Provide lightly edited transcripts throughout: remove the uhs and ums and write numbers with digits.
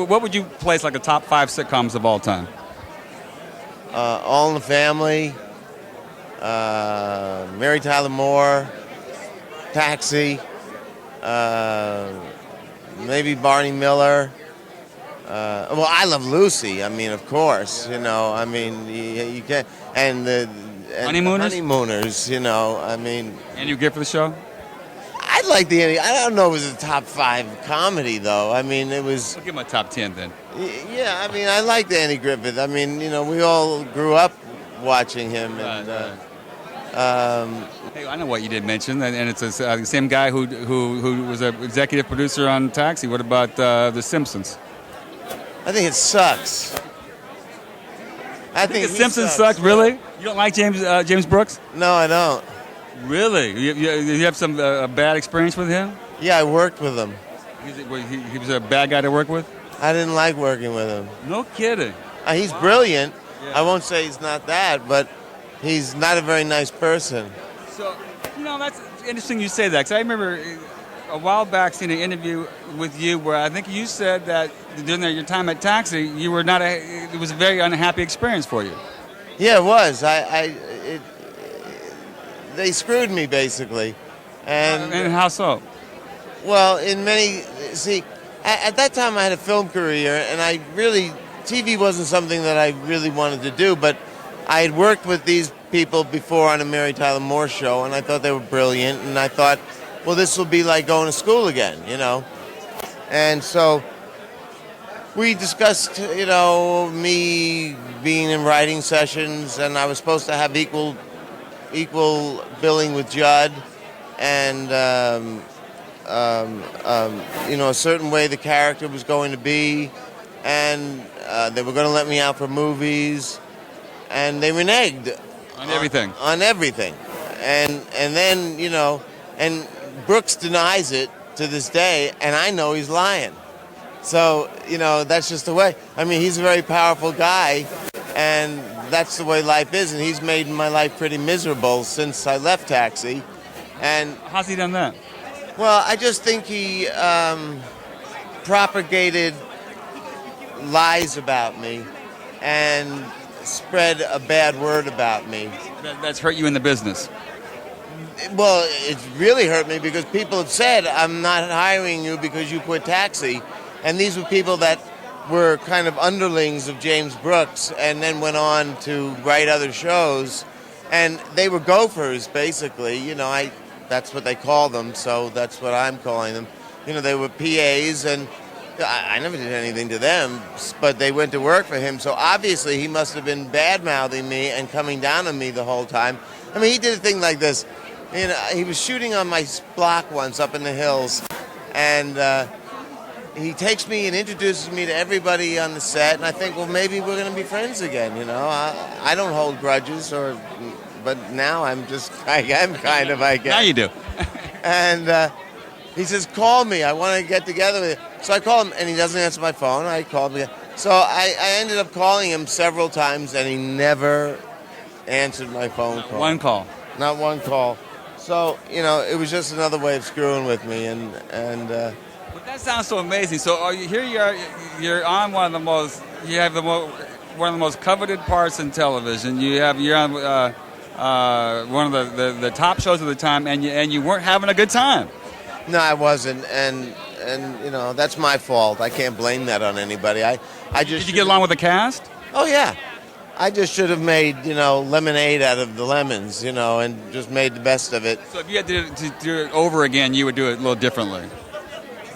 What would you place like the top 5 sitcoms of all time? All in the Family, Mary Tyler Moore, Taxi, maybe Barney Miller. Well, I Love Lucy. I mean, of course, you know. I mean, you can't. And the Honeymooners. You know. I mean. And you get for the show? I like I don't know if it was a top 5 comedy though. I mean, it was. I'll give him a top 10 then. Yeah, I mean, I liked Andy Griffith. I mean, you know, we all grew up watching him, and. Hey, I know what you did mention, and it's the same guy who was an executive producer on Taxi. What about The Simpsons? I think it sucks. I think The Simpsons sucks. Really? You don't like James Brooks? No, I don't. Really? You have some bad experience with him? Yeah, I worked with him. He was a bad guy to work with? I didn't like working with him. No kidding. He's brilliant. Yeah. I won't say he's not that, but he's not a very nice person. So, you know, that's interesting you say that, because I remember a while back seeing an interview with you where I think you said that during your time at Taxi, you were it was a very unhappy experience for you. Yeah, it was. They screwed me, basically. And how so? Well, at that time I had a film career, and TV wasn't something that I really wanted to do, but I had worked with these people before on a Mary Tyler Moore show, and I thought they were brilliant, and I thought, well, this will be like going to school again, you know? And so we discussed, you know, me being in writing sessions, and I was supposed to have equal billing with Judd, and you know, a certain way the character was going to be, and they were going to let me out for movies, and they reneged on everything. On everything, and then, you know, and Brooks denies it to this day, and I know he's lying. So, you know, that's just the way. I mean, he's a very powerful guy, and that's the way life is, and he's made my life pretty miserable since I left Taxi. And how's he done that? Well, I just think he propagated lies about me and spread a bad word about me. That's hurt you in the business. Well, it's really hurt me because people have said, I'm not hiring you because you quit Taxi. And these were people that were kind of underlings of James Brooks and then went on to write other shows. And they were gophers, basically. You know, that's what they call them, so that's what I'm calling them. You know, they were PAs, and I never did anything to them, but they went to work for him. So obviously he must have been bad-mouthing me and coming down on me the whole time. I mean, he did a thing like this. You know, he was shooting on my block once up in the hills, and he takes me and introduces me to everybody on the set, and I think, well, maybe we're going to be friends again, you know. I don't hold grudges, but now I am kind of, I guess. Now you do. And he says, call me, I want to get together with you. So I call him, and he doesn't answer my phone. I called him. So I ended up calling him several times, and he never answered my phone call. One call. Not one call. So, you know, it was just another way of screwing with me, and But that sounds so amazing. So here you are, you're on one of the most coveted parts in television. You're on one of the top shows of the time, and you weren't having a good time. No, I wasn't, and you know, that's my fault. I can't blame that on anybody. I just. Did you get along with the cast? Oh yeah. I just should have made, you know, lemonade out of the lemons, you know, and just made the best of it. So if you had to do it over again, you would do it a little differently.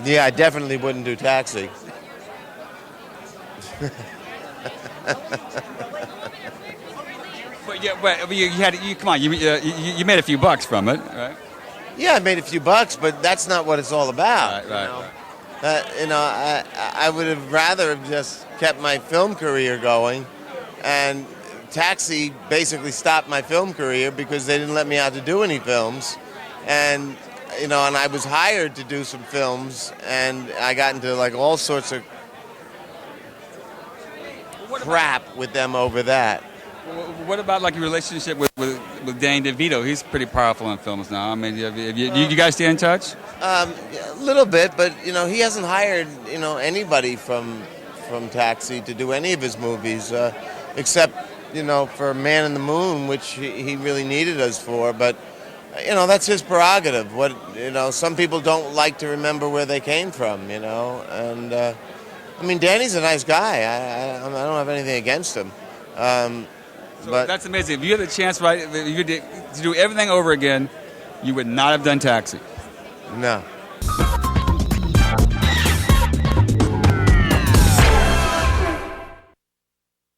Yeah, I definitely wouldn't do Taxi. But you come on, you made a few bucks from it, right? Yeah, I made a few bucks, but that's not what it's all about. Right. You know, I would have rather have just kept my film career going, and Taxi basically stopped my film career because they didn't let me out to do any films, and you know, and I was hired to do some films, and I got into like all sorts of crap with them over that. What about like your relationship with Danny DeVito? He's pretty powerful in films now. I mean, you guys stay in touch? A little bit, but he hasn't hired anybody from Taxi to do any of his movies, except for Man in the Moon, which he really needed us for. But that's his prerogative. Some people don't like to remember where they came from, and I mean, Danny's a nice guy. I don't have anything against him. But that's amazing. If you had the chance, right, to do everything over again, you would not have done Taxi. no.